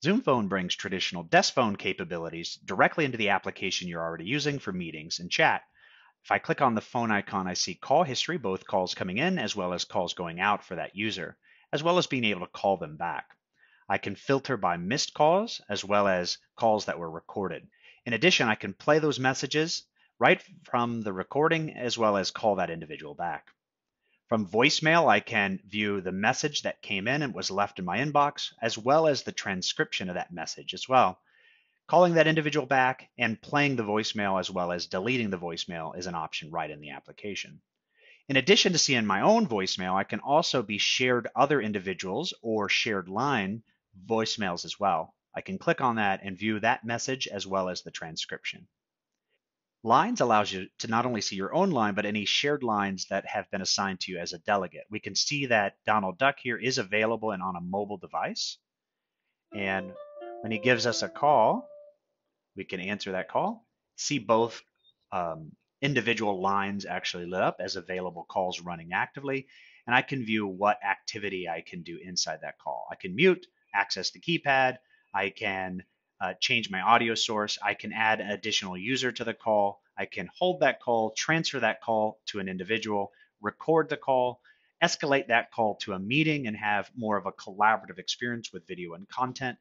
Zoom Phone brings traditional desk phone capabilities directly into the application you're already using for meetings and chat. If I click on the phone icon, I see call history, both calls coming in as well as calls going out for that user, as well as being able to call them back. I can filter by missed calls as well as calls that were recorded. In addition, I can play those messages right from the recording as well as call that individual back. From voicemail, I can view the message that came in and was left in my inbox, as well as the transcription of that message as well. Calling that individual back and playing the voicemail as well as deleting the voicemail is an option right in the application. In addition to seeing my own voicemail, I can also be shared other individuals or shared line voicemails as well. I can click on that and view that message as well as the transcription. Lines allows you to not only see your own line, but any shared lines that have been assigned to you as a delegate. We can see that Donald Duck here is available and on a mobile device. And when he gives us a call, we can answer that call, see both individual lines actually lit up as available calls running actively, and I can view what activity I can do inside that call. I can mute, access the keypad, I can change my audio source, I can add an additional user to the call, I can hold that call, transfer that call to an individual, record the call, escalate that call to a meeting and have more of a collaborative experience with video and content,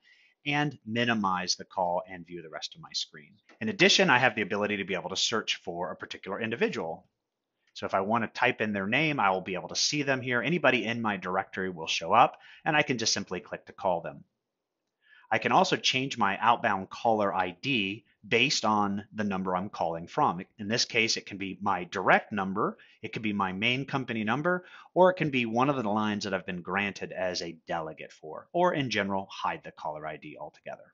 and minimize the call and view the rest of my screen. In addition, I have the ability to be able to search for a particular individual. So if I want to type in their name, I will be able to see them here. Anybody in my directory will show up, and I can just simply click to call them. I can also change my outbound caller ID based on the number I'm calling from. In this case, it can be my direct number, it could be my main company number, or it can be one of the lines that I've been granted as a delegate for, or in general, hide the caller ID altogether.